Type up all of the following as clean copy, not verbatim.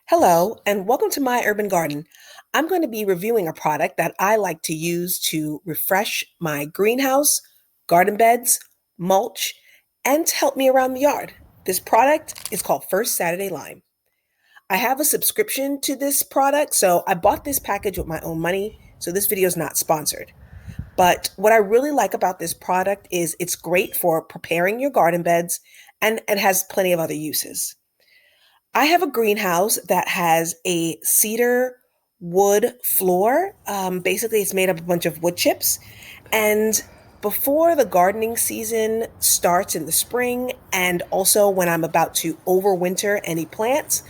Hello, and welcome to My Urban Garden. I'm going to be reviewing a product that I like to use to refresh my greenhouse, garden beds, mulch, and to help me around the yard. This product is called First Saturday Lime. I have a subscription to this product, so I bought this package with my own money, so this video is not sponsored. But what I really like about this product is it's great for preparing your garden beds and it has plenty of other uses. I have a greenhouse that has a cedar wood floor. Basically, it's made up of a bunch of wood chips. And before the gardening season starts in the spring, and also when I'm about to overwinter any plants,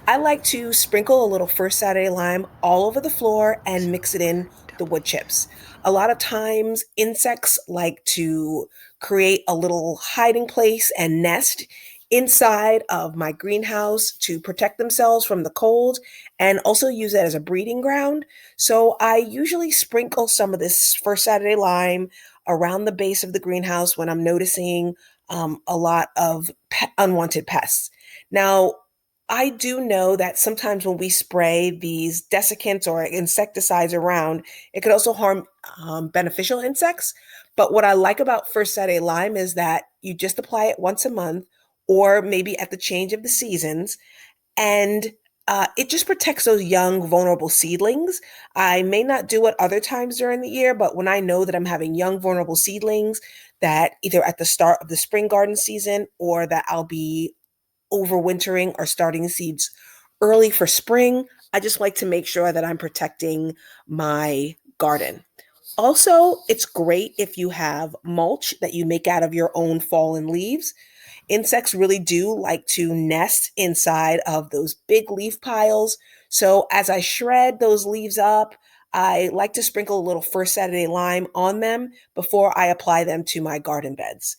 I like to sprinkle a little First Saturday Lime all over the floor and mix it in the wood chips. A lot of times, insects like to create a little hiding place and nest inside of my greenhouse to protect themselves from the cold and also use it as a breeding ground. So I usually sprinkle some of this First Saturday Lime around the base of the greenhouse when I'm noticing a lot of unwanted pests. Now, I do know that sometimes when we spray these desiccants or insecticides around, it could also harm beneficial insects. But what I like about First Saturday Lime is that you just apply it once a month or maybe at the change of the seasons. And it just protects those young, vulnerable seedlings. I may not do it other times during the year, but when I know that I'm having young, vulnerable seedlings that either at the start of the spring garden season or that I'll be overwintering or starting seeds early for spring, I just like to make sure that I'm protecting my garden. Also, it's great if you have mulch that you make out of your own fallen leaves. Insects really do like to nest inside of those big leaf piles. So as I shred those leaves up, I like to sprinkle a little First Saturday Lime on them before I apply them to my garden beds.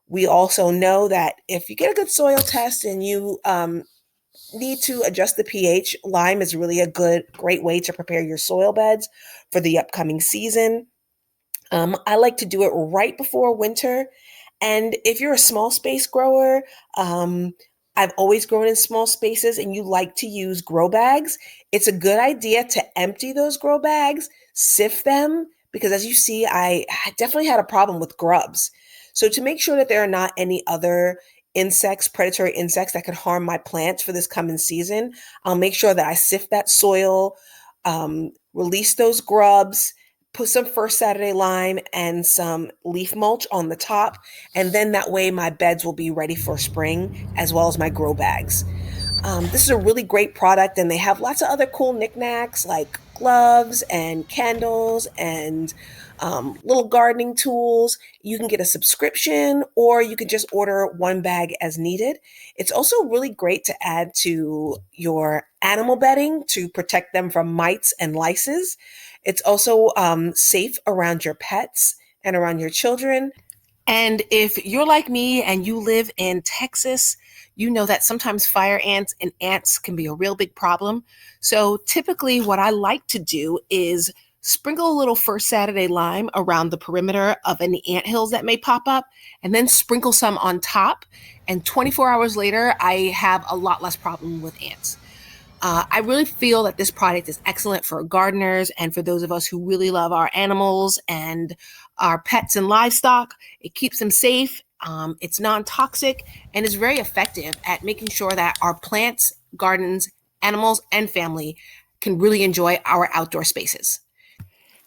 We also know that if you get a good soil test and you need to adjust the pH, lime is really a great way to prepare your soil beds for the upcoming season. I like to do it right before winter. And if you're a small space grower, I've always grown in small spaces and you like to use grow bags, it's a good idea to empty those grow bags, sift them, because as you see, I definitely had a problem with grubs. So to make sure that there are not any other insects, predatory insects that could harm my plants for this coming season, I'll make sure that I sift that soil, release those grubs, put some First Saturday Lime and some leaf mulch on the top, and then that way my beds will be ready for spring as well as my grow bags. This is a really great product, and they have lots of other cool knickknacks like gloves and candles and little gardening tools. You can get a subscription or you can just order one bag as needed. It's also really great to add to your animal bedding to protect them from mites and lices. It's also safe around your pets and around your children. And if you're like me and you live in Texas, you know that sometimes fire ants and ants can be a real big problem. So typically, what I like to do is sprinkle a little First Saturday Lime around the perimeter of any ant hills that may pop up, and then sprinkle some on top. And 24 hours later, I have a lot less problem with ants. I really feel that this product is excellent for gardeners and for those of us who really love our animals and our pets and livestock. It keeps them safe, it's non toxic, and is very effective at making sure that our plants, gardens, animals, and family can really enjoy our outdoor spaces.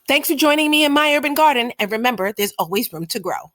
Thanks for joining me in My Urban Garden, and remember, there's always room to grow.